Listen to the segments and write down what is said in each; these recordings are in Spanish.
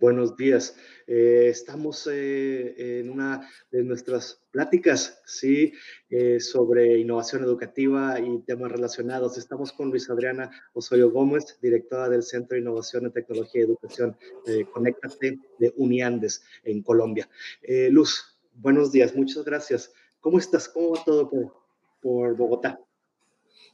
Buenos días. Estamos en una de nuestras pláticas, ¿sí? Sobre innovación educativa y temas relacionados. Estamos con Luis Adriana Osorio Gómez, directora del Centro de Innovación en Tecnología y Educación, Conéctate, de Uniandes, en Colombia. Luz, buenos días, muchas gracias. ¿Cómo estás? ¿Cómo va todo por Bogotá?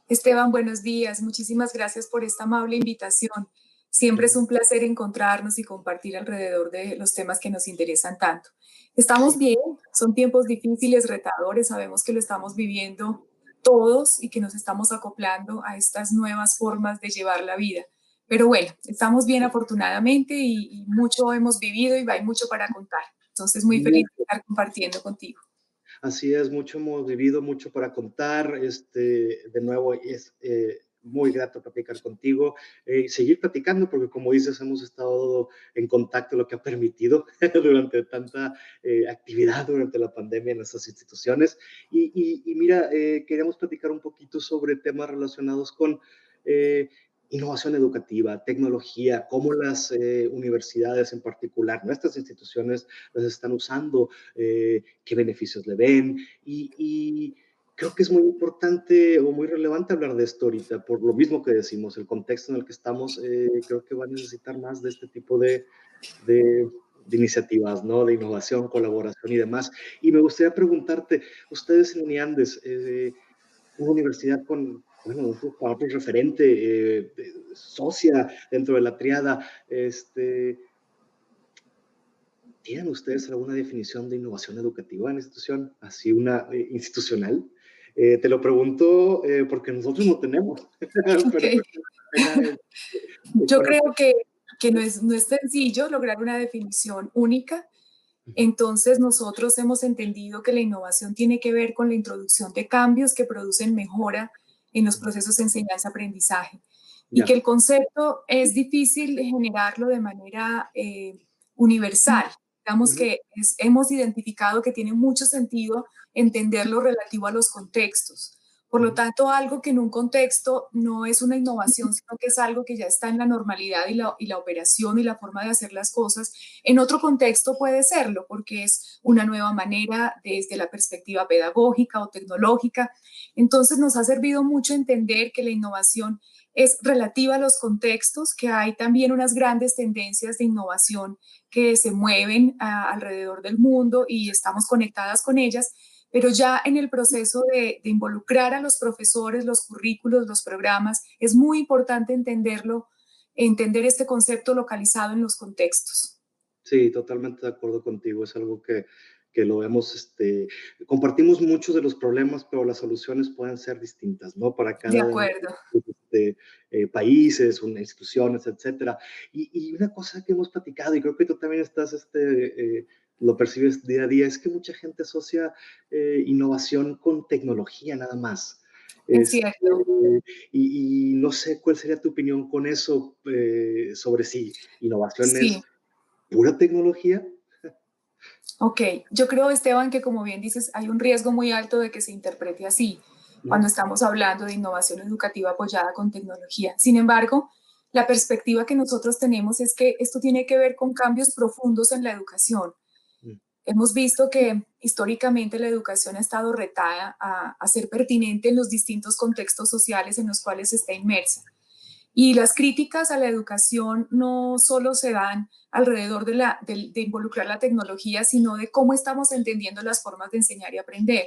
Esteban, buenos días. Muchísimas gracias por esta amable invitación. Siempre es un placer encontrarnos y compartir alrededor de los temas que nos interesan tanto. Estamos bien, son tiempos difíciles, retadores, sabemos que lo estamos viviendo todos y que nos estamos acoplando a estas nuevas formas de llevar la vida. Pero bueno, estamos bien afortunadamente y mucho hemos vivido y hay mucho para contar. Entonces, muy feliz de estar compartiendo contigo. Así es, mucho hemos vivido, mucho para contar. De nuevo, es muy grato platicar contigo y seguir platicando, porque como dices, hemos estado en contacto, lo que ha permitido durante tanta actividad durante la pandemia en nuestras instituciones. Y mira, queríamos platicar un poquito sobre temas relacionados con eh, innovación educativa, tecnología, cómo las universidades en particular, nuestras instituciones, las están usando, qué beneficios le ven y creo que es muy importante o muy relevante hablar de esto ahorita, por lo mismo que decimos, el contexto en el que estamos, creo que va a necesitar más de este tipo de iniciativas, ¿no? De innovación, colaboración y demás. Y me gustaría preguntarte, ustedes en Uniandes, una universidad con, bueno, un referente, socia dentro de la triada, ¿tienen ustedes alguna definición de innovación educativa en la institución? Así una institucional. Te lo pregunto porque nosotros no tenemos, pero Okay. pena Yo creo conocer. que no es sencillo lograr una definición única. Entonces, nosotros hemos entendido que la innovación tiene que ver con la introducción de cambios que producen mejora en los procesos de enseñanza-aprendizaje y que Ya. el concepto es difícil de generarlo de manera universal. Digamos Ujú. que hemos identificado que tiene mucho sentido entenderlo relativo a los contextos. Por lo Ujú. tanto, algo que en un contexto no es una innovación, sino que es algo que ya está en la normalidad y la operación y la forma de hacer las cosas, en otro contexto puede serlo, porque es una nueva manera desde la perspectiva pedagógica o tecnológica. Entonces, nos ha servido mucho entender que la innovación es relativa a los contextos, que hay también unas grandes tendencias de innovación que se mueven alrededor del mundo y estamos conectadas con ellas, pero ya en el proceso de involucrar a los profesores, los currículos, los programas, es muy importante entenderlo, entender este concepto localizado en los contextos. Sí, totalmente de acuerdo contigo. Es algo que lo vemos, compartimos muchos de los problemas, pero las soluciones pueden ser distintas, ¿no? Para De cada acuerdo. países, instituciones, etcétera. Y una cosa que hemos platicado, y creo que tú también estás, lo percibes día a día, es que mucha gente asocia innovación con tecnología nada más. Es Este, cierto. y no sé cuál sería tu opinión con eso, sobre si innovación Sí. es pura tecnología. Ok, yo creo, Esteban, que como bien dices, hay un riesgo muy alto de que se interprete así cuando Ujú. estamos hablando de innovación educativa apoyada con tecnología. Sin embargo, la perspectiva que nosotros tenemos es que esto tiene que ver con cambios profundos en la educación. Mm. Hemos visto que históricamente la educación ha estado retada a ser pertinente en los distintos contextos sociales en los cuales está inmersa. Y las críticas a la educación no solo se dan alrededor de involucrar la tecnología, sino de cómo estamos entendiendo las formas de enseñar y aprender.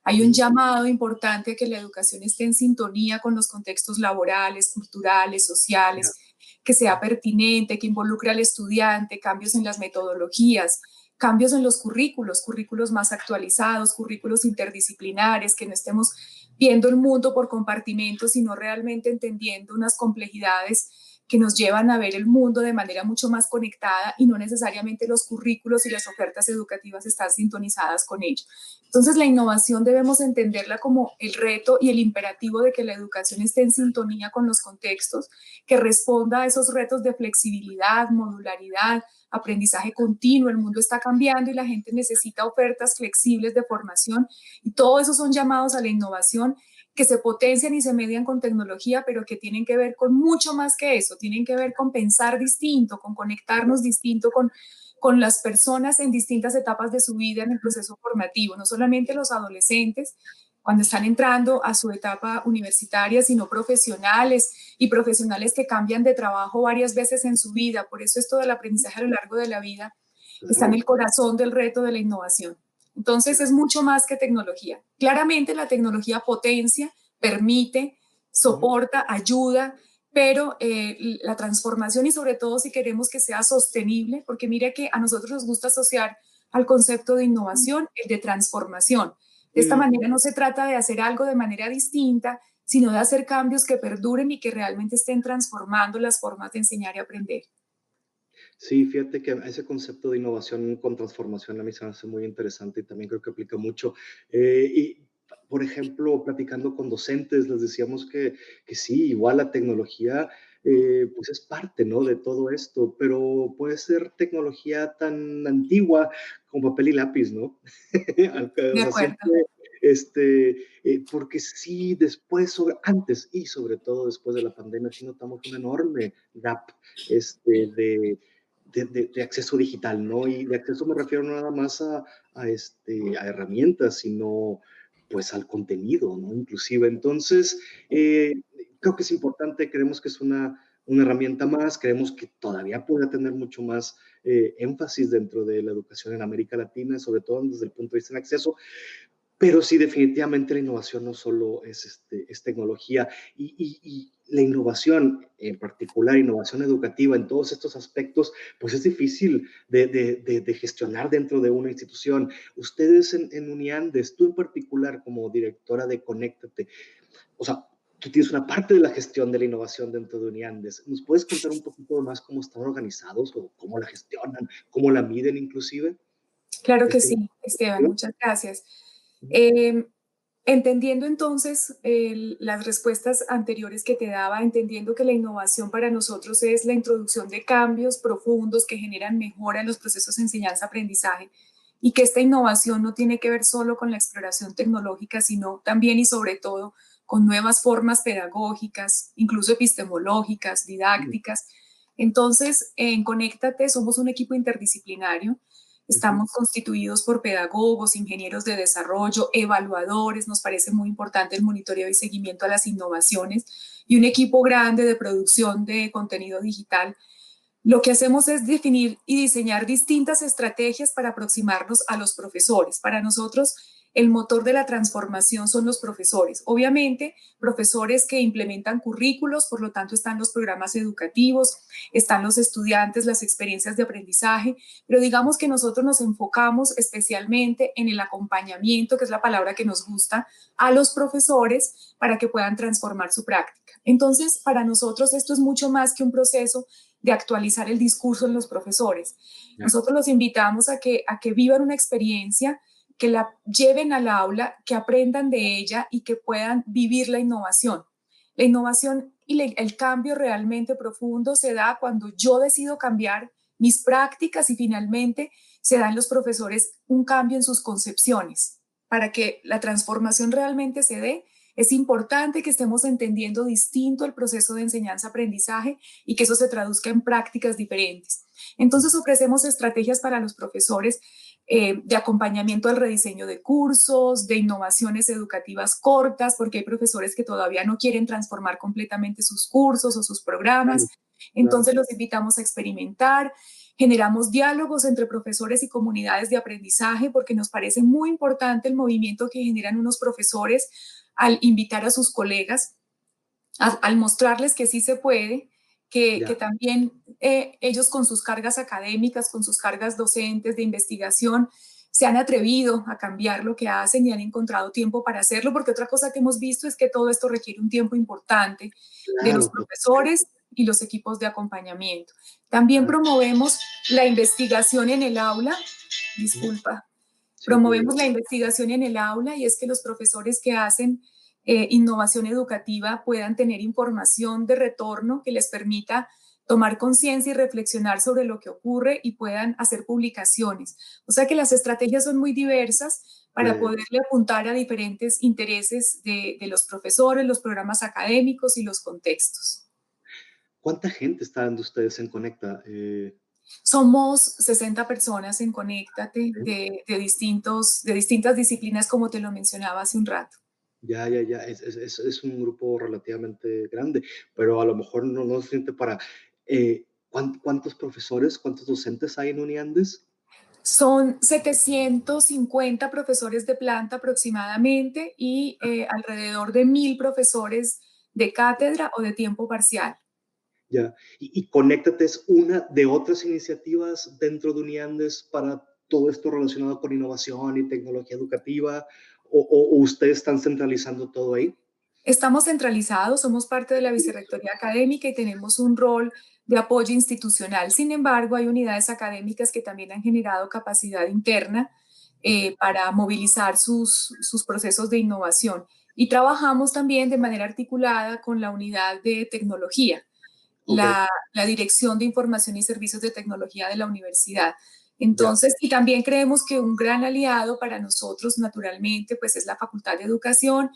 Hay un Ujú. llamado importante a que la educación esté en sintonía con los contextos laborales, culturales, Ya. sociales, que sea pertinente, que involucre al estudiante, cambios en las metodologías, cambios en los currículos, currículos más actualizados, currículos interdisciplinares, que no estemos viendo el mundo por compartimentos, sino realmente entendiendo unas complejidades que nos llevan a ver el mundo de manera mucho más conectada y no necesariamente los currículos y las ofertas educativas están sintonizadas con ello. Entonces, la innovación debemos entenderla como el reto y el imperativo de que la educación esté en sintonía con los contextos, que responda a esos retos de flexibilidad, modularidad, aprendizaje continuo. El mundo está cambiando y la gente necesita ofertas flexibles de formación y todo eso son llamados a la innovación que se potencian y se median con tecnología, pero que tienen que ver con mucho más que eso, tienen que ver con pensar distinto, con conectarnos distinto con las personas en distintas etapas de su vida en el proceso formativo, no solamente los adolescentes cuando están entrando a su etapa universitaria, sino profesionales y profesionales que cambian de trabajo varias veces en su vida. Por eso esto del aprendizaje a lo largo de la vida está en el corazón del reto de la innovación. Entonces es mucho más que tecnología. Claramente la tecnología potencia, permite, soporta, ayuda, pero la transformación y sobre todo si queremos que sea sostenible, porque mire que a nosotros nos gusta asociar al concepto de innovación el de transformación. De esta manera no se trata de hacer algo de manera distinta, sino de hacer cambios que perduren y que realmente estén transformando las formas de enseñar y aprender. Sí, fíjate que ese concepto de innovación con transformación a mí se me hace muy interesante y también creo que aplica mucho. Y, por ejemplo, platicando con docentes, les decíamos que sí, igual la tecnología, pues es parte, ¿no? De todo esto, pero puede ser tecnología tan antigua como papel y lápiz, ¿no? De O sea, acuerdo. siempre, porque sí, después, antes y sobre todo después de la pandemia, sí notamos un enorme gap, de acceso digital, ¿no? Y de acceso me refiero no nada más a herramientas, sino pues al contenido, ¿no? Inclusive. Entonces, creo que es importante, creemos que es una herramienta más, creemos que todavía puede tener mucho más énfasis dentro de la educación en América Latina, sobre todo desde el punto de vista de acceso, pero sí, definitivamente la innovación no solo es tecnología y la innovación, en particular innovación educativa en todos estos aspectos, pues es difícil de gestionar dentro de una institución. Ustedes en Uniandes, tú en particular como directora de Conéctate, o sea, tú tienes una parte de la gestión de la innovación dentro de Uniandes. ¿Nos puedes contar un poquito más cómo están organizados o cómo la gestionan, cómo la miden inclusive? Claro que Este, sí, Esteban, muchas gracias. Entendiendo entonces las respuestas anteriores que te daba, entendiendo que la innovación para nosotros es la introducción de cambios profundos que generan mejora en los procesos de enseñanza-aprendizaje y que esta innovación no tiene que ver solo con la exploración tecnológica, sino también y sobre todo con nuevas formas pedagógicas, incluso epistemológicas, didácticas. Entonces, en Conéctate somos un equipo interdisciplinario. Estamos constituidos por pedagogos, ingenieros de desarrollo, evaluadores, nos parece muy importante el monitoreo y seguimiento a las innovaciones y un equipo grande de producción de contenido digital. Lo que hacemos es definir y diseñar distintas estrategias para aproximarnos a los profesores. Para nosotros, el motor de la transformación son los profesores. Obviamente, profesores que implementan currículos, por lo tanto están los programas educativos, están los estudiantes, las experiencias de aprendizaje, pero digamos que nosotros nos enfocamos especialmente en el acompañamiento, que es la palabra que nos gusta, a los profesores para que puedan transformar su práctica. Entonces, para nosotros esto es mucho más que un proceso de actualizar el discurso en los profesores. Nosotros los invitamos a que vivan una experiencia, que la lleven al aula, que aprendan de ella y que puedan vivir la innovación. La innovación y el cambio realmente profundo se da cuando yo decido cambiar mis prácticas y finalmente se da en los profesores un cambio en sus concepciones. Para que la transformación realmente se dé, es importante que estemos entendiendo distinto el proceso de enseñanza-aprendizaje y que eso se traduzca en prácticas diferentes. Entonces ofrecemos estrategias para los profesores de acompañamiento al rediseño de cursos, de innovaciones educativas cortas, porque hay profesores que todavía no quieren transformar completamente sus cursos o sus programas. Entonces los invitamos a experimentar. Generamos diálogos entre profesores y comunidades de aprendizaje porque nos parece muy importante el movimiento que generan unos profesores al invitar a sus colegas, al mostrarles que sí se puede, que también ellos con sus cargas académicas, con sus cargas docentes de investigación, se han atrevido a cambiar lo que hacen y han encontrado tiempo para hacerlo, porque otra cosa que hemos visto es que todo esto requiere un tiempo importante de los profesores y los equipos de acompañamiento. También promovemos la investigación en el aula, promovemos la investigación en el aula y es que los profesores que hacen innovación educativa puedan tener información de retorno que les permita tomar conciencia y reflexionar sobre lo que ocurre y puedan hacer publicaciones. O sea que las estrategias son muy diversas Ya, para ya. poderle apuntar a diferentes intereses de los profesores, los programas académicos y los contextos. ¿Cuánta gente está dando ustedes en Conecta? Somos 60 personas en Conéctate Ok. de distintas disciplinas, como te lo mencionaba hace un rato. Ya, ya, ya. Es un grupo relativamente grande, pero a lo mejor no es suficiente para... ¿cuántos profesores, cuántos docentes hay en Uniandes? Son 750 profesores de planta aproximadamente y alrededor de 1.000 profesores de cátedra o de tiempo parcial. Ya. Y Conéctate es una de otras iniciativas dentro de Uniandes para todo esto relacionado con innovación y tecnología educativa, o ustedes están centralizando todo ahí. Estamos centralizados, somos parte de la Vicerrectoría Académica y tenemos un rol de apoyo institucional. Sin embargo, hay unidades académicas que también han generado capacidad interna Ok, para movilizar sus procesos de innovación. Y trabajamos también de manera articulada con la unidad de tecnología, ok, la Dirección de Información y Servicios de Tecnología de la universidad. ya, Entonces, y también creemos que un gran aliado para nosotros, naturalmente, pues es la Facultad de Educación,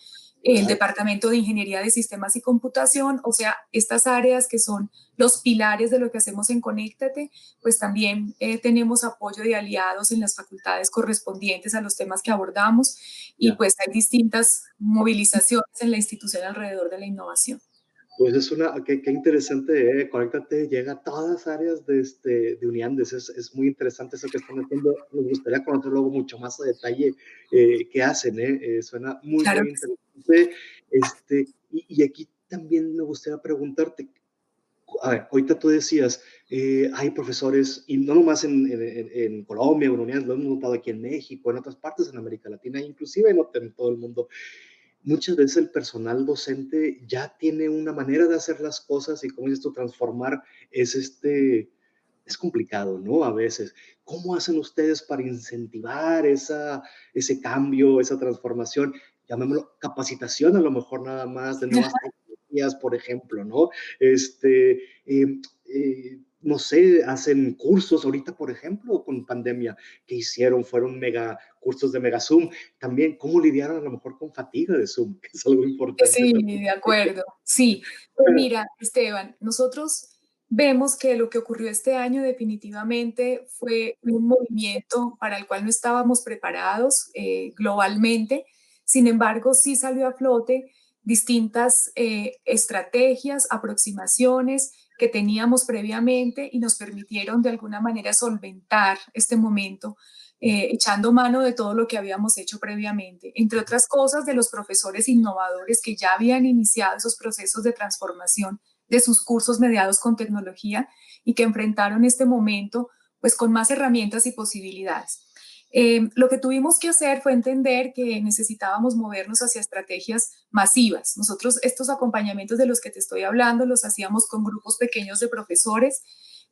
el claro, Departamento de Ingeniería de Sistemas y Computación, o sea, estas áreas que son los pilares de lo que hacemos en Conéctate, pues también tenemos apoyo de aliados en las facultades correspondientes a los temas que abordamos y ya. pues hay distintas movilizaciones en la institución alrededor de la innovación. Pues es qué interesante, Conéctate llega a todas las áreas de Uniandes, es muy interesante eso que están haciendo, nos gustaría conocer luego mucho más a detalle qué hacen, suena muy, Claro muy que sí. interesante, y aquí también me gustaría preguntarte, a ver, ahorita tú decías, hay profesores, y no nomás en Colombia, en Uniandes, lo hemos notado aquí en México, en otras partes en América Latina, inclusive en todo el mundo, muchas veces el personal docente ya tiene una manera de hacer las cosas y como dices tú, transformar es es complicado, ¿no? A veces. ¿Cómo hacen ustedes para incentivar ese cambio, esa transformación? Llamémoslo capacitación, a lo mejor nada más de nuevas tecnologías, por ejemplo, ¿no? No sé, hacen cursos ahorita, por ejemplo, con pandemia, que hicieron, fueron mega cursos de mega Zoom también cómo lidiar a lo mejor con fatiga de Zoom, que es algo importante Sí, también. de acuerdo. Sí, pues mira, Esteban, nosotros vemos que lo que ocurrió este año definitivamente fue un movimiento para el cual no estábamos preparados globalmente. Sin embargo, sí salió a flote distintas estrategias, aproximaciones que teníamos previamente y nos permitieron de alguna manera solventar este momento echando mano de todo lo que habíamos hecho previamente, entre otras cosas de los profesores innovadores que ya habían iniciado esos procesos de transformación de sus cursos mediados con tecnología y que enfrentaron este momento pues con más herramientas y posibilidades. Lo que tuvimos que hacer fue entender que necesitábamos movernos hacia estrategias masivas. Nosotros estos acompañamientos de los que te estoy hablando los hacíamos con grupos pequeños de profesores,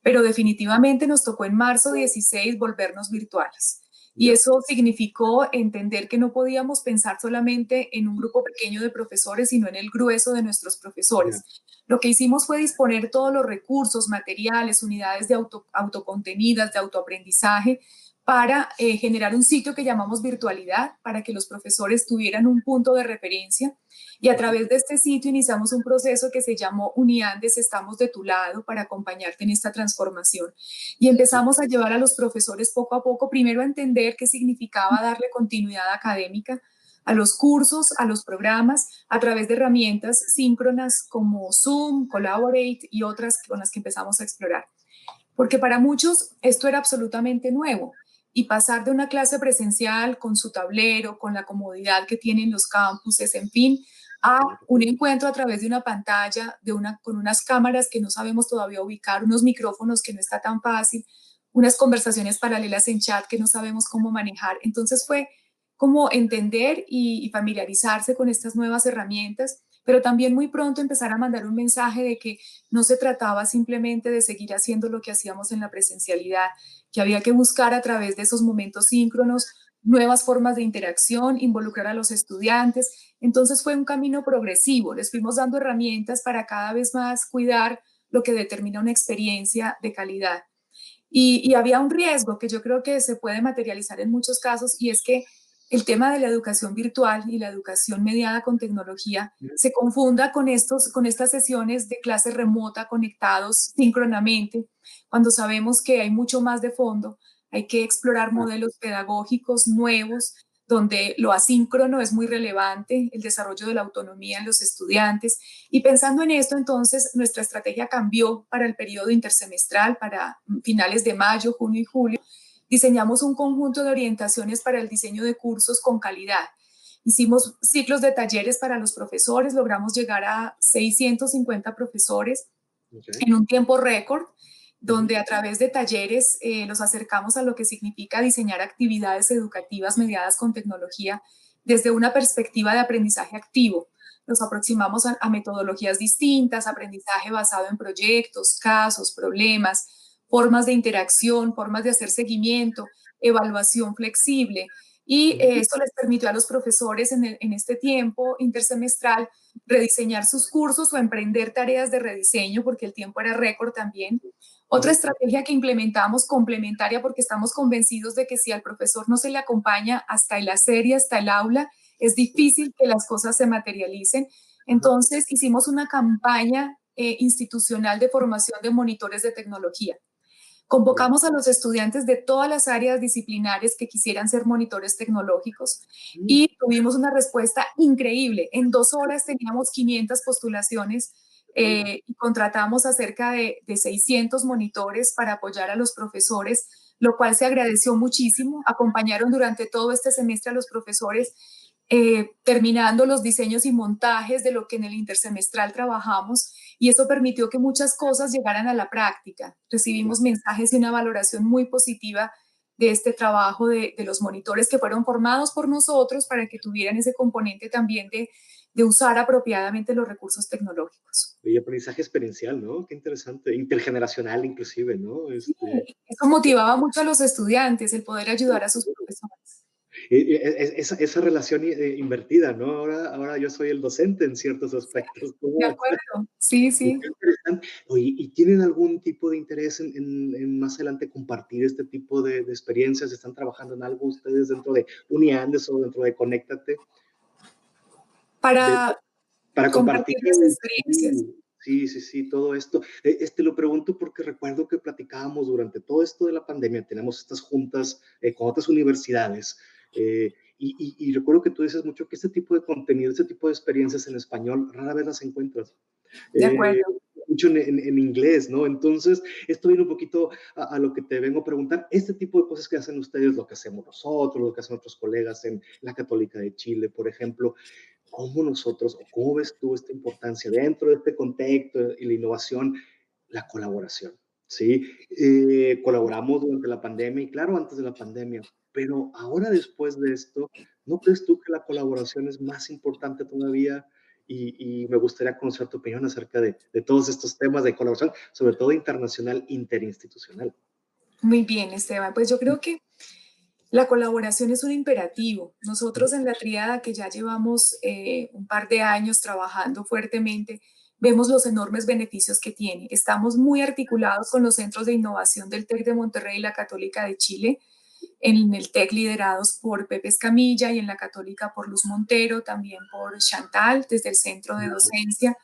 pero definitivamente nos tocó en marzo 16 volvernos virtuales. Y Ya, eso significó entender que no podíamos pensar solamente en un grupo pequeño de profesores, sino en el grueso de nuestros ya, profesores. Lo que hicimos fue disponer todos los recursos, materiales, unidades de autocontenidas, de autoaprendizaje, para generar un sitio que llamamos virtualidad, para que los profesores tuvieran un punto de referencia. Y a ujú, través de este sitio iniciamos un proceso que se llamó Uniandes, estamos de tu lado para acompañarte en esta transformación. Y ujú, empezamos a llevar a los profesores poco a poco, primero a entender qué significaba darle continuidad académica a los cursos, a los programas, a través de herramientas síncronas como Zoom, Collaborate y otras con las que empezamos a explorar. Porque para muchos esto era absolutamente nuevo y pasar de una clase presencial con su tablero, con la comodidad que tienen los campuses, en fin, a claro, un encuentro a través de una pantalla, con unas cámaras que no sabemos todavía ubicar, unos micrófonos que no está tan fácil, unas conversaciones paralelas en chat que no sabemos cómo manejar. Entonces fue como entender y familiarizarse con estas nuevas herramientas, pero también muy pronto empezar a mandar un mensaje de que no se trataba simplemente de seguir haciendo lo que hacíamos en la presencialidad, que había que buscar a través de esos momentos síncronos nuevas formas de interacción, involucrar a los estudiantes. Entonces fue un camino progresivo, les fuimos dando herramientas para cada vez más cuidar lo que determina una experiencia de calidad. Y había un riesgo que yo creo que se puede materializar en muchos casos y es que el tema de la educación virtual y la educación mediada con tecnología se confunda con estas sesiones de clase remota conectados síncronamente, cuando sabemos que hay mucho más de fondo, hay que explorar modelos pedagógicos nuevos, donde lo asíncrono es muy relevante, el desarrollo de la autonomía en los estudiantes. Y pensando en esto, entonces, nuestra estrategia cambió para el periodo intersemestral, para finales de mayo, junio y julio. Diseñamos un conjunto de orientaciones para el diseño de cursos con calidad. Hicimos ciclos de talleres para los profesores, logramos llegar a 650 profesores en un tiempo récord, donde a través de talleres los acercamos a lo que significa diseñar actividades educativas mediadas con tecnología desde una perspectiva de aprendizaje activo. Nos aproximamos a metodologías distintas, aprendizaje basado en proyectos, casos, problemas, formas de interacción, formas de hacer seguimiento, evaluación flexible. Y esto les permitió a los profesores en este tiempo intersemestral rediseñar sus cursos o emprender tareas de rediseño, porque el tiempo era récord también. Otra estrategia que implementamos complementaria, porque estamos convencidos de que si al profesor no se le acompaña hasta el hacer y hasta el aula, es difícil que las cosas se materialicen. Entonces hicimos una campaña institucional de formación de monitores de tecnología. Convocamos a los estudiantes de todas las áreas disciplinares que quisieran ser monitores tecnológicos y tuvimos una respuesta increíble. En 2 horas teníamos 500 postulaciones y contratamos a cerca de 600 monitores para apoyar a los profesores, lo cual se agradeció muchísimo. Acompañaron durante todo este semestre a los profesores terminando los diseños y montajes de lo que en el intersemestral trabajamos, y eso permitió que muchas cosas llegaran a la práctica. Recibimos mensajes y una valoración muy positiva de este trabajo de los monitores que fueron formados por nosotros para que tuvieran ese componente también de usar apropiadamente los recursos tecnológicos. Y aprendizaje experiencial, ¿no? Qué interesante, intergeneracional inclusive, ¿no? Sí, eso motivaba mucho a los estudiantes, el poder ayudar a sus profesores. Esa relación invertida, ¿no? Ahora yo soy el docente en ciertos aspectos. De acuerdo, sí, Qué sí. interesante. Oye, ¿y tienen algún tipo de interés en más adelante compartir este tipo de experiencias? ¿Están trabajando en algo ustedes dentro de Uniandes o dentro de Conéctate? Para Para compartir. compartir las experiencias. Sí, sí, sí, todo esto. Lo pregunto porque recuerdo que platicábamos durante todo esto de la pandemia, tenemos estas juntas con otras universidades, y recuerdo que tú dices mucho que este tipo de contenido, este tipo de experiencias en español, rara vez las encuentras. De acuerdo. Mucho en inglés, ¿no? Entonces, esto viene un poquito a lo que te vengo a preguntar. Este tipo de cosas que hacen ustedes, lo que hacemos nosotros, lo que hacen otros colegas en la Católica de Chile, por ejemplo, ¿cómo nosotros, o cómo ves tú esta importancia dentro de este contexto y la innovación, la colaboración? ¿Sí? Colaboramos durante la pandemia y claro, antes de la pandemia, pero ahora después de esto, ¿no crees tú que la colaboración es más importante todavía? Y me gustaría conocer tu opinión acerca de todos estos temas de colaboración, sobre todo internacional, interinstitucional. Muy bien, Esteban. Pues yo creo que la colaboración es un imperativo. Nosotros en la tríada, que ya llevamos un par de años trabajando fuertemente, vemos los enormes beneficios que tiene. Estamos muy articulados con los centros de innovación del TEC de Monterrey y la Católica de Chile, en el TEC liderados por Pepe Escamilla y en la Católica por Luz Montero, también por Chantal desde el centro de docencia.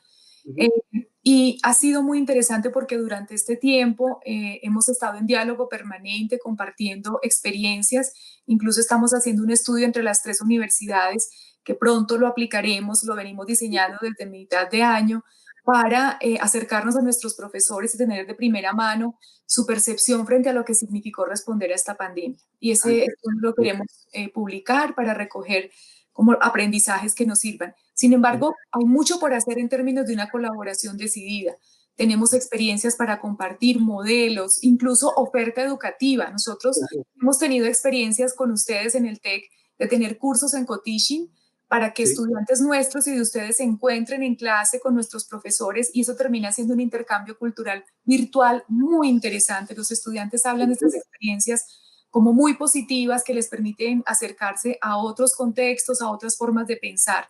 Y ha sido muy interesante porque durante este tiempo hemos estado en diálogo permanente, compartiendo experiencias. Incluso estamos haciendo un estudio entre las 3 universidades que pronto lo aplicaremos, lo venimos diseñando desde mitad de año para acercarnos a nuestros profesores y tener de primera mano su percepción frente a lo que significó responder a esta pandemia. Y ese estudio lo queremos publicar para recoger como aprendizajes que nos sirvan. Sin embargo, hay mucho por hacer en términos de una colaboración decidida. Tenemos experiencias para compartir modelos, incluso oferta educativa. Nosotros hemos tenido experiencias con ustedes en el TEC de tener cursos en co-teaching para que Sí. estudiantes nuestros y de ustedes se encuentren en clase con nuestros profesores, y eso termina siendo un intercambio cultural virtual muy interesante. Los estudiantes hablan de estas experiencias como muy positivas, que les permiten acercarse a otros contextos, a otras formas de pensar.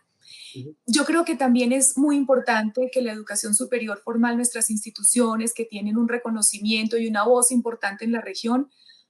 Yo creo que también es muy importante que la educación superior formal, nuestras instituciones que tienen un reconocimiento y una voz importante en la región,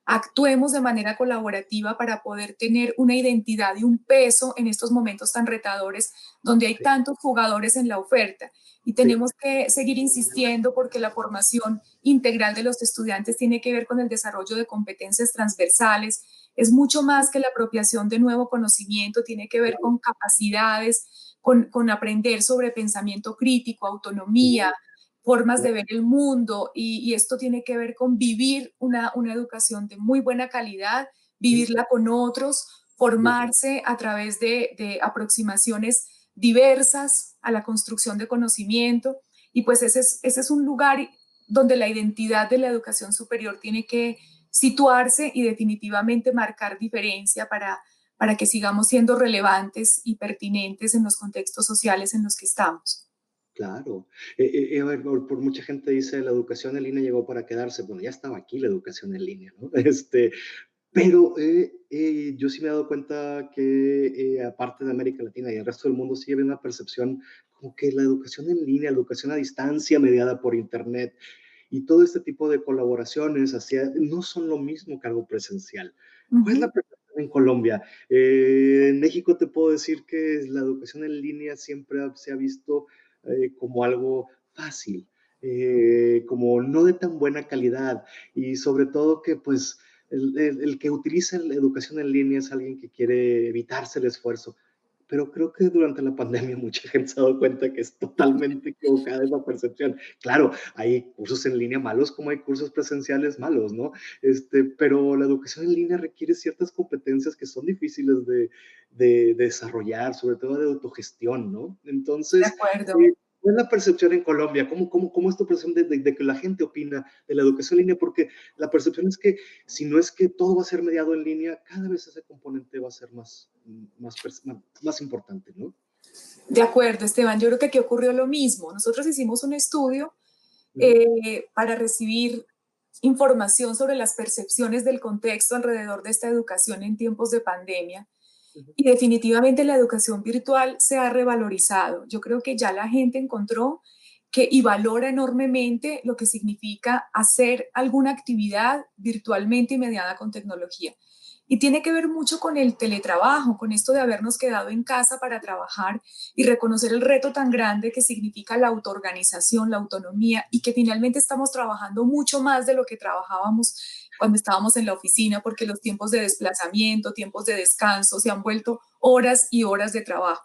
actuemos de manera colaborativa para poder tener una identidad y un peso en estos momentos tan retadores donde hay Sí, tantos jugadores en la oferta. Y sí, tenemos que seguir insistiendo porque la formación integral de los estudiantes tiene que ver con el desarrollo de competencias transversales. Es mucho más que la apropiación de nuevo conocimiento, tiene que ver claro. con capacidades, con aprender sobre pensamiento crítico, autonomía, Ujú, formas de claro, ver el mundo y esto tiene que ver con vivir una educación de muy buena calidad, sí, vivirla con otros, de acuerdo. formarse a través de aproximaciones diversas a la construcción de conocimiento y pues ese es un lugar donde la identidad de la educación superior tiene que situarse y definitivamente marcar diferencia para que sigamos siendo relevantes y pertinentes en los contextos sociales en los que estamos. Claro. A ver, por mucha gente dice la educación en línea llegó para quedarse. Bueno, ya estaba aquí la educación en línea, ¿no? Pero yo sí me he dado cuenta que aparte de América Latina y el resto del mundo sigue habiendo una percepción como que la educación en línea, la educación a distancia mediada por internet y todo este tipo de colaboraciones hacia, no son lo mismo que algo presencial. ¿Cuál es la Ujú. percepción en Colombia? En México te puedo decir que la educación en línea siempre se ha visto como algo fácil, como no de tan buena calidad y sobre todo que pues el que utiliza la educación en línea es alguien que quiere evitarse el esfuerzo. Pero creo que durante la pandemia mucha gente se ha dado cuenta que es totalmente equivocada esa percepción. Claro, hay cursos en línea malos como hay cursos presenciales malos, ¿no? Pero la educación en línea requiere ciertas competencias que son difíciles de desarrollar, sobre todo de autogestión, ¿no? De Entonces, acuerdo. ¿cuál es la percepción en Colombia? ¿Cómo es tu percepción de que la gente opina de la educación en línea? Porque la percepción es que si no es que todo va a ser mediado en línea, cada vez ese componente va a ser más importante, ¿no? De acuerdo, Esteban. Yo creo que aquí ocurrió lo mismo. Nosotros hicimos un estudio Ujú, para recibir información sobre las percepciones del contexto alrededor de esta educación en tiempos de pandemia. ujú, Y definitivamente la educación virtual se ha revalorizado. Yo creo que ya la gente encontró que y valora enormemente lo que significa hacer alguna actividad virtualmente y mediada con tecnología. Y tiene que ver mucho con el teletrabajo, con esto de habernos quedado en casa para trabajar y reconocer el reto tan grande que significa la autoorganización, la autonomía y que finalmente estamos trabajando mucho más de lo que trabajábamos cuando estábamos en la oficina, porque los tiempos de desplazamiento, tiempos de descanso se han vuelto horas y horas de trabajo.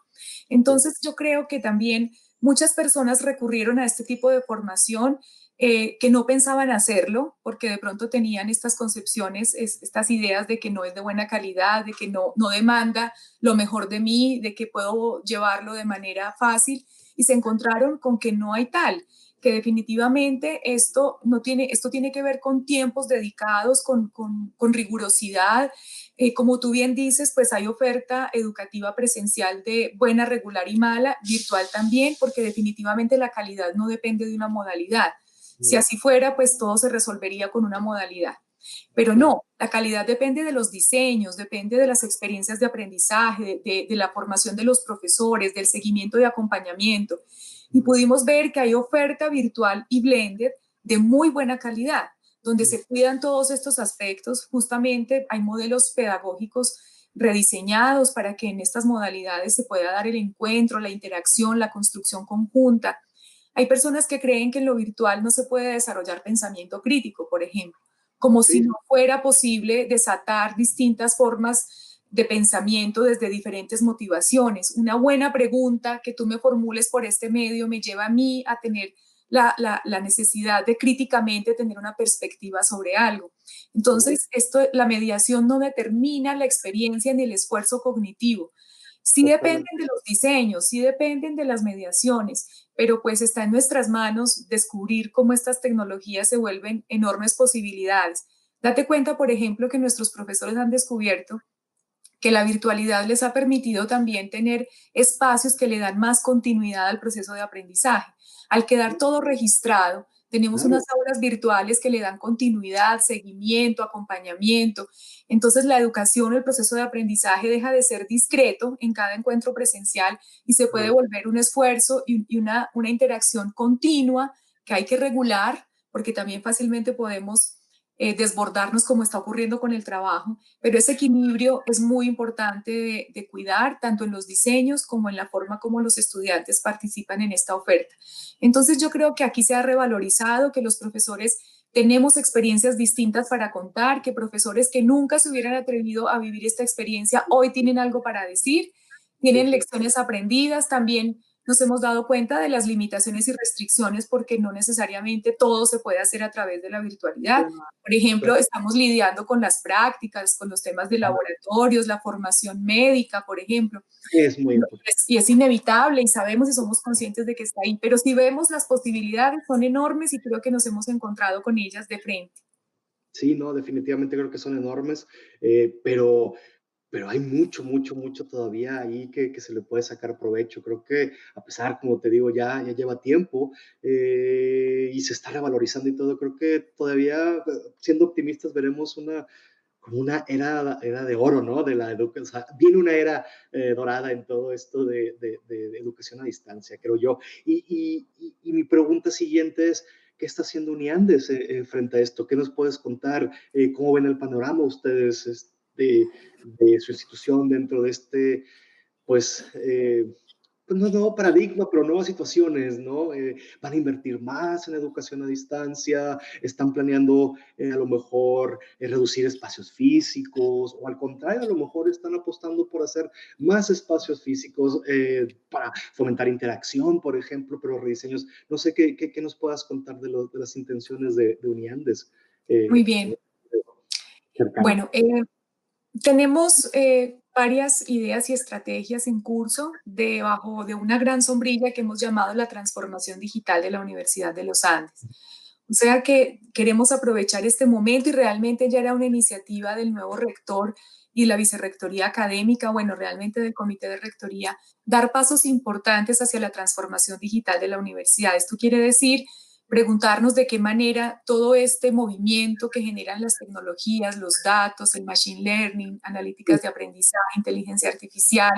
claro. Entonces yo creo que también muchas personas recurrieron a este tipo de formación que no pensaban hacerlo porque de pronto tenían estas concepciones, estas ideas de que no es de buena calidad, de que no demanda lo mejor de mí, de que puedo llevarlo de manera fácil y se encontraron con que no hay tal, que definitivamente esto, no tiene, esto tiene que ver con tiempos dedicados, con rigurosidad. Como tú bien dices, pues hay oferta educativa presencial de buena, regular y mala, virtual también, porque definitivamente la calidad no depende de una modalidad. Si Mm, así fuera, pues todo se resolvería con una modalidad. Pero claro. no, la calidad depende de los diseños, depende de las experiencias de aprendizaje, de la formación de los profesores, del seguimiento y acompañamiento. Y Ujú, pudimos ver que hay oferta virtual y blended de muy buena calidad, donde mm, se cuidan todos estos aspectos. Justamente hay modelos pedagógicos rediseñados para que en estas modalidades se pueda dar el encuentro, la interacción, la construcción conjunta. Hay personas que creen que en lo virtual no se puede desarrollar pensamiento crítico, por ejemplo, como si sí, no fuera posible desatar distintas formas de pensamiento desde diferentes motivaciones. Una buena pregunta que tú me formules por este medio me lleva a mí a tener la necesidad de críticamente tener una perspectiva sobre algo. claro. Entonces, la mediación no determina la experiencia ni el esfuerzo cognitivo. Sí dependen Totalmente. de los diseños, sí dependen de las mediaciones, pero pues está en nuestras manos descubrir cómo estas tecnologías se vuelven enormes posibilidades. Date cuenta, por ejemplo, que nuestros profesores han descubierto que la virtualidad les ha permitido también tener espacios que le dan más continuidad al proceso de aprendizaje. Al quedar todo registrado, tenemos unas Claro. aulas virtuales que le dan continuidad, seguimiento, acompañamiento. Entonces la educación, el proceso de aprendizaje deja de ser discreto en cada encuentro presencial y se puede Ujú, volver un esfuerzo y una interacción continua que hay que regular porque también fácilmente podemos desbordarnos como está ocurriendo con el trabajo, pero ese equilibrio es muy importante de cuidar, tanto en los diseños como en la forma como los estudiantes participan en esta oferta. Entonces yo creo que aquí se ha revalorizado que los profesores tenemos experiencias distintas para contar, que profesores que nunca se hubieran atrevido a vivir esta experiencia hoy tienen algo para decir, tienen lecciones aprendidas, también nos hemos dado cuenta de las limitaciones y restricciones porque no necesariamente todo se puede hacer a través de la virtualidad. Por ejemplo, estamos lidiando con las prácticas, con los temas de laboratorios, la formación médica, por ejemplo. Es muy importante. Y es inevitable y sabemos y somos conscientes de que está ahí, pero si vemos las posibilidades son enormes y creo que nos hemos encontrado con ellas de frente. Sí, no, definitivamente creo que son enormes, pero hay mucho, mucho, mucho todavía ahí que se le puede sacar provecho. Creo que a pesar, como te digo, ya lleva tiempo y se está revalorizando y todo, creo que todavía, siendo optimistas, veremos como una era de oro, ¿no? De la educación. O sea, viene una era dorada en todo esto de educación a distancia, creo yo. Y mi pregunta siguiente es, ¿qué está haciendo Uniandes frente a esto? ¿Qué nos puedes contar? ¿Cómo ven el panorama ustedes de su institución dentro de este, pues, pues no nuevo paradigma, pero nuevas situaciones, ¿no? Van a invertir más en educación a distancia, están planeando a lo mejor reducir espacios físicos, o al contrario, a lo mejor están apostando por hacer más espacios físicos para fomentar interacción, por ejemplo, pero rediseños. No sé qué nos puedas contar de las intenciones de Uniandes. Muy bien. Cercano. Bueno, tenemos varias ideas y estrategias en curso debajo de una gran sombrilla que hemos llamado la transformación digital de la Universidad de los Andes. O sea que queremos aprovechar este momento y realmente ya era una iniciativa del nuevo rector y la vicerrectoría académica, bueno, realmente del comité de rectoría, dar pasos importantes hacia la transformación digital de la universidad. Esto quiere decir preguntarnos de qué manera todo este movimiento que generan las tecnologías, los datos, el machine learning, analíticas de aprendizaje, inteligencia artificial,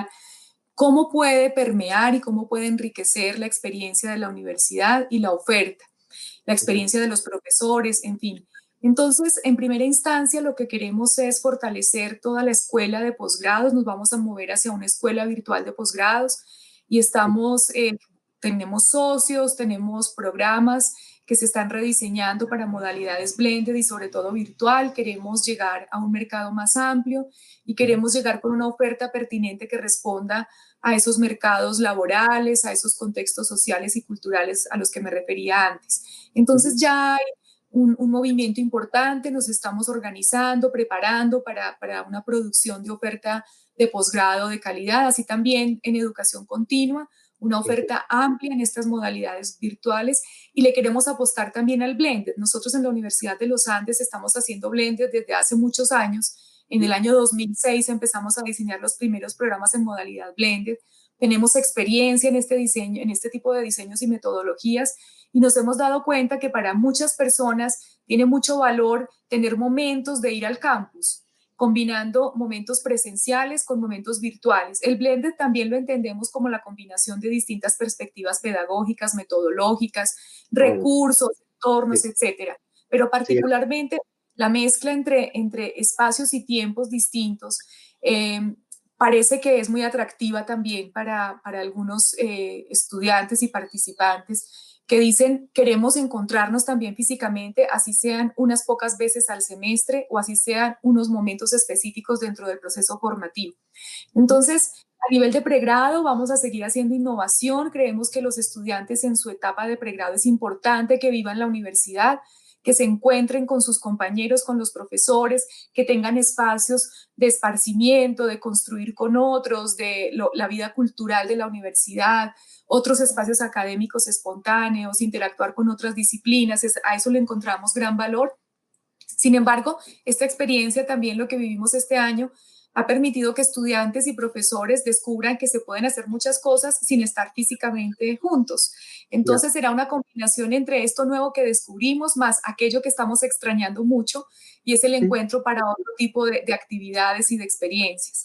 cómo puede permear y cómo puede enriquecer la experiencia de la universidad y la oferta, la experiencia de los profesores, en fin. Entonces, en primera instancia, lo que queremos es fortalecer toda la escuela de posgrados. Nos vamos a mover hacia una escuela virtual de posgrados y tenemos socios, tenemos programas que se están rediseñando para modalidades blended y sobre todo virtual. Queremos llegar a un mercado más amplio y queremos llegar con una oferta pertinente que responda a esos mercados laborales, a esos contextos sociales y culturales a los que me refería antes. Entonces ya hay un movimiento importante, nos estamos organizando, preparando para una producción de oferta de posgrado de calidad, así también en educación continua, una oferta amplia en estas modalidades virtuales y le queremos apostar también al blended. Nosotros en la Universidad de los Andes estamos haciendo blended desde hace muchos años. En el año 2006 empezamos a diseñar los primeros programas en modalidad blended. Tenemos experiencia en este diseño, en este tipo de diseños y metodologías y nos hemos dado cuenta que para muchas personas tiene mucho valor tener momentos de ir al campus, combinando momentos presenciales con momentos virtuales. El blended también lo entendemos como la combinación de distintas perspectivas pedagógicas, metodológicas, recursos, entornos, etcétera. Pero particularmente la mezcla entre espacios y tiempos distintos parece que es muy atractiva también para algunos estudiantes y participantes que dicen queremos encontrarnos también físicamente, así sean unas pocas veces al semestre o así sean unos momentos específicos dentro del proceso formativo. Entonces, a nivel de pregrado vamos a seguir haciendo innovación. Creemos que los estudiantes en su etapa de pregrado es importante que vivan la universidad, que se encuentren con sus compañeros, con los profesores, que tengan espacios de esparcimiento, de construir con otros, la vida cultural de la universidad, otros espacios académicos espontáneos, interactuar con otras disciplinas, a eso le encontramos gran valor. Sin embargo, esta experiencia también lo que vivimos este año ha permitido que estudiantes y profesores descubran que se pueden hacer muchas cosas sin estar físicamente juntos. Entonces será una combinación entre esto nuevo que descubrimos más aquello que estamos extrañando mucho y es el encuentro para otro tipo de actividades y de experiencias.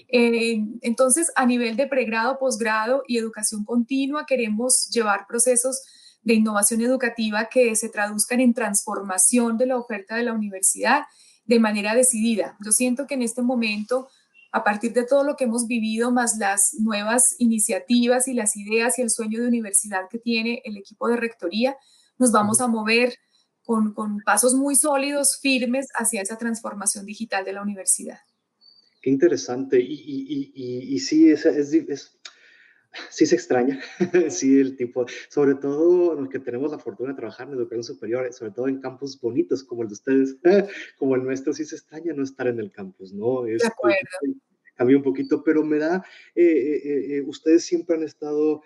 Entonces, a nivel de pregrado, posgrado y educación continua, queremos llevar procesos de innovación educativa que se traduzcan en transformación de la oferta de la universidad de manera decidida. Yo siento que en este momento, a partir de todo lo que hemos vivido, más las nuevas iniciativas y las ideas y el sueño de universidad que tiene el equipo de rectoría, nos vamos a mover con pasos muy sólidos, firmes hacia esa transformación digital de la universidad. Qué interesante. Y sí, sí se extraña, sí, el tipo, sobre todo los que tenemos la fortuna de trabajar en educación superior, sobre todo en campus bonitos como el de ustedes, como el nuestro, sí se extraña no estar en el campus, ¿no? De acuerdo. Cambió un poquito, pero me da, ustedes siempre han estado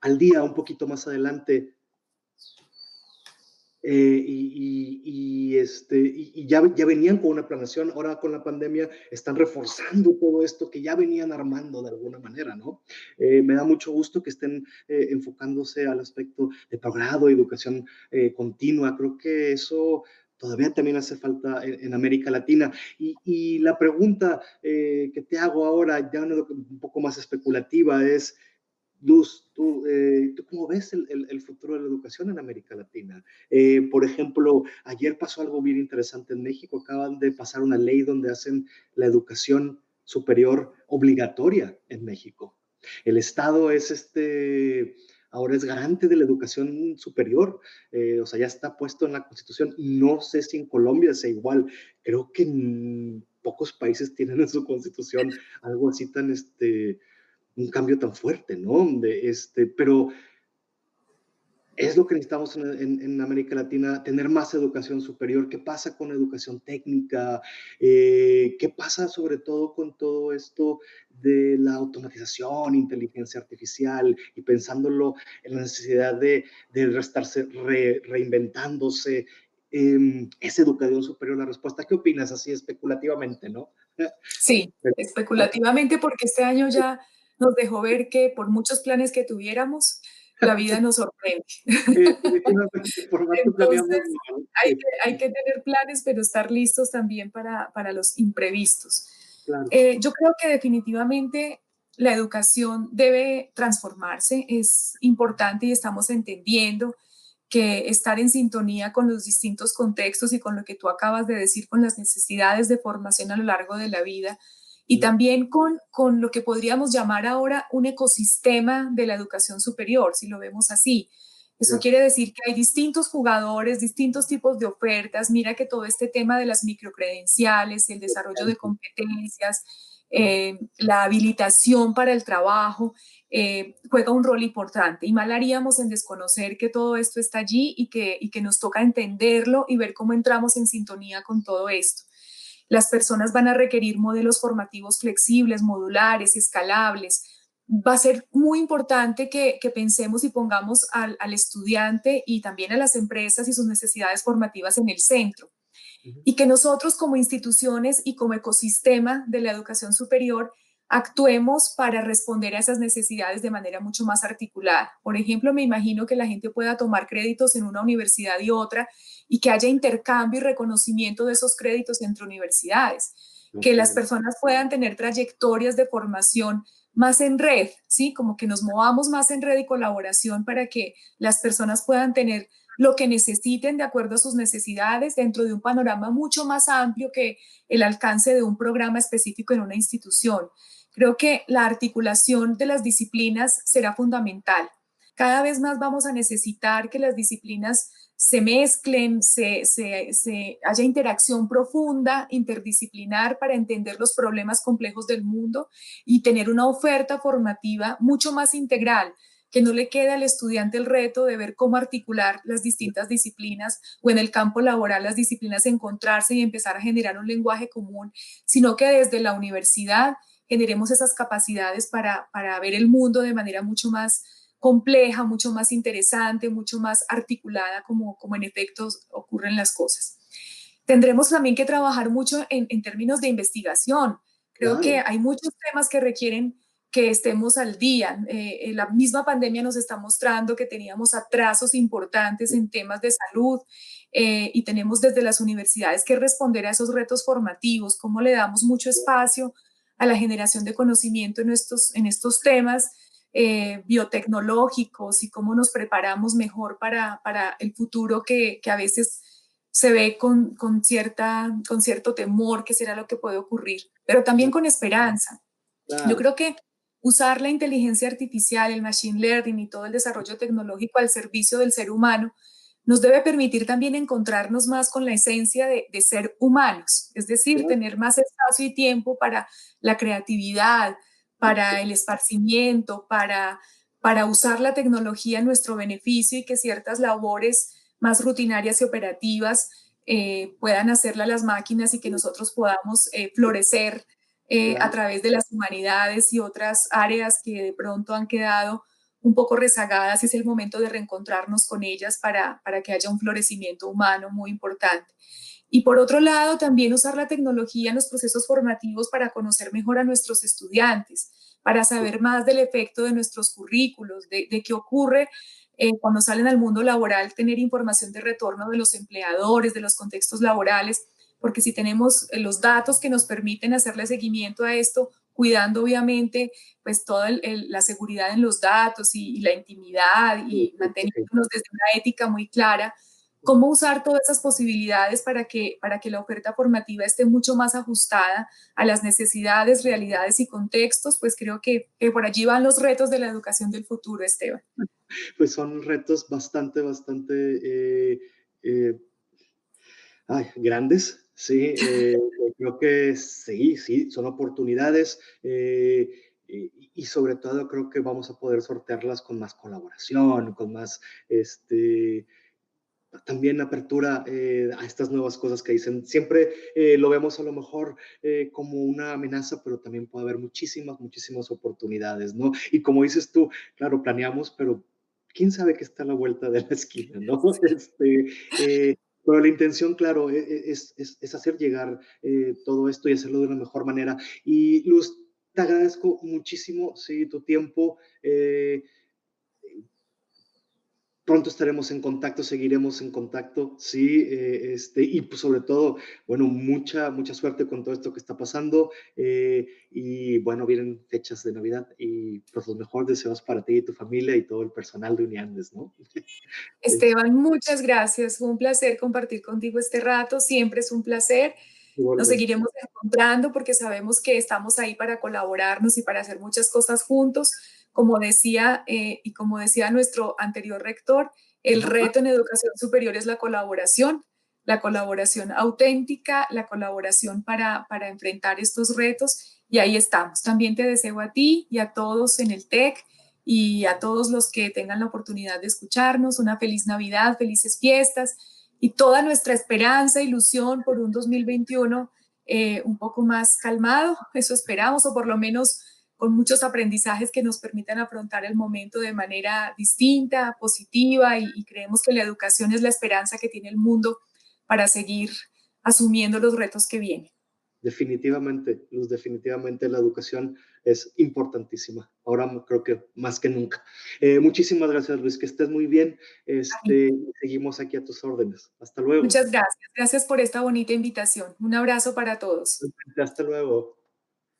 al día, un poquito más adelante, ya venían con una planeación, ahora con la pandemia están reforzando todo esto que ya venían armando de alguna manera, ¿no? Me da mucho gusto que estén enfocándose al aspecto de posgrado, educación continua. Creo que eso todavía también hace falta en América Latina. Y la pregunta que te hago ahora, ya un poco más especulativa, es: Luz, ¿tú cómo ves el futuro de la educación en América Latina? Por ejemplo, ayer pasó algo bien interesante en México. Acaban de pasar una ley donde hacen la educación superior obligatoria en México. El Estado ahora es garante de la educación superior. O sea, ya está puesto en la Constitución. No sé si en Colombia sea igual. Creo que en pocos países tienen en su Constitución algo así un cambio tan fuerte, ¿no? Pero es lo que necesitamos en América Latina, tener más educación superior. ¿Qué pasa con educación técnica? ¿Qué pasa sobre todo con todo esto de la automatización, inteligencia artificial y pensándolo en la necesidad de estarse reinventándose? ¿Es educación superior la respuesta? ¿Qué opinas así especulativamente, no? Sí, especulativamente, porque este año ya nos dejó ver que por muchos planes que tuviéramos, la vida nos sorprende. Definitivamente, por más que planeamos Entonces, mal. hay que tener planes, pero estar listos también para los imprevistos. Claro. Yo creo que definitivamente la educación debe transformarse, es importante y estamos entendiendo que estar en sintonía con los distintos contextos y con lo que tú acabas de decir, con las necesidades de formación a lo largo de la vida y también con lo que podríamos llamar ahora un ecosistema de la educación superior, si lo vemos así. Eso quiere decir que hay distintos jugadores, distintos tipos de ofertas. Mira que todo este tema de las microcredenciales, el desarrollo de competencias, la habilitación para el trabajo, juega un rol importante. Y mal haríamos en desconocer que todo esto está allí y que nos toca entenderlo y ver cómo entramos en sintonía con todo esto. Las personas van a requerir modelos formativos flexibles, modulares, escalables. Va a ser muy importante que pensemos y pongamos al estudiante y también a las empresas y sus necesidades formativas en el centro. Y que nosotros como instituciones y como ecosistema de la educación superior actuemos para responder a esas necesidades de manera mucho más articulada. Por ejemplo, me imagino que la gente pueda tomar créditos en una universidad y otra y que haya intercambio y reconocimiento de esos créditos entre universidades, que las personas puedan tener trayectorias de formación más en red, ¿sí? Como que nos movamos más en red y colaboración para que las personas puedan tener lo que necesiten de acuerdo a sus necesidades dentro de un panorama mucho más amplio que el alcance de un programa específico en una institución. Creo que la articulación de las disciplinas será fundamental. Cada vez más vamos a necesitar que las disciplinas se mezclen, haya interacción profunda, interdisciplinar para entender los problemas complejos del mundo y tener una oferta formativa mucho más integral, que no le quede al estudiante el reto de ver cómo articular las distintas disciplinas o en el campo laboral las disciplinas encontrarse y empezar a generar un lenguaje común, sino que desde la universidad generemos esas capacidades para ver el mundo de manera mucho más compleja, mucho más interesante, mucho más articulada, como en efecto ocurren las cosas. Tendremos también que trabajar mucho en términos de investigación. Creo que hay muchos temas que requieren que estemos al día. La misma pandemia nos está mostrando que teníamos atrasos importantes en temas de salud y tenemos desde las universidades que responder a esos retos formativos, cómo le damos mucho espacio a la generación de conocimiento en estos temas, biotecnológicos y cómo nos preparamos mejor para el futuro que a veces se ve con cierto temor que será lo que puede ocurrir, pero también con esperanza. Yo Claro, creo que usar la inteligencia artificial, el machine learning y todo el desarrollo tecnológico al servicio del ser humano nos debe permitir también encontrarnos más con la esencia de ser humanos, es decir, claro, tener más espacio y tiempo para la creatividad, para el esparcimiento, para usar la tecnología en nuestro beneficio y que ciertas labores más rutinarias y operativas puedan hacerla las máquinas y que nosotros podamos florecer a claro. través de las humanidades y otras áreas que de pronto han quedado un poco rezagadas. Es el momento de reencontrarnos con ellas para que haya un florecimiento humano muy importante. Y por otro lado, también usar la tecnología en los procesos formativos para conocer mejor a nuestros estudiantes, para saber más del efecto de nuestros currículos, de qué ocurre cuando salen al mundo laboral, tener información de retorno de los empleadores, de los contextos laborales, porque si tenemos los datos que nos permiten hacerle seguimiento a esto, cuidando obviamente pues toda la seguridad en los datos y la intimidad Sí, y sí, sí. manteniéndonos desde una ética muy clara, cómo usar todas esas posibilidades para que la oferta formativa esté mucho más ajustada a las necesidades, realidades y contextos, pues creo que por allí van los retos de la educación del futuro, Esteban. Pues son retos bastante eh, grandes, sí. Creo que sí, sí, son oportunidades y sobre todo creo que vamos a poder sortearlas con más colaboración, con más también apertura a estas nuevas cosas que dicen. Siempre lo vemos a lo mejor como una amenaza, pero también puede haber muchísimas oportunidades, ¿no? Y como dices tú, claro, planeamos, pero quién sabe qué está a la vuelta de la esquina, ¿no? Pero la intención, claro, es hacer llegar todo esto y hacerlo de una mejor manera. Y Luz, te agradezco muchísimo, sí, tu tiempo. Pronto estaremos en contacto, seguiremos en contacto, sí, y pues sobre todo, bueno, mucha suerte con todo esto que está pasando, y bueno, vienen fechas de Navidad y pues los mejores deseos para ti y tu familia y todo el personal de Uniandes, ¿no? Es Esteban, muchas gracias. Fue un placer compartir contigo este rato. Siempre es un placer. Nos igualmente. seguiremos encontrando porque sabemos que estamos ahí para colaborarnos y para hacer muchas cosas juntos. Como decía y como decía nuestro anterior rector, el Ajá, reto en educación superior es la colaboración auténtica, la colaboración para enfrentar estos retos. Y ahí estamos. También te deseo a ti y a todos en el TEC y a todos los que tengan la oportunidad de escucharnos una feliz Navidad, felices fiestas y toda nuestra esperanza, ilusión por un 2021 un poco más calmado, eso esperamos, o por lo menos con muchos aprendizajes que nos permitan afrontar el momento de manera distinta, positiva, y creemos que la educación es la esperanza que tiene el mundo para seguir asumiendo los retos que vienen. definitivamente, Luz, definitivamente la educación es importantísima. Ahora creo que más que nunca. Muchísimas gracias, Luis, que estés muy bien. Seguimos aquí a tus órdenes. Hasta luego. Muchas gracias. Gracias por esta bonita invitación. Un abrazo para todos. Hasta luego.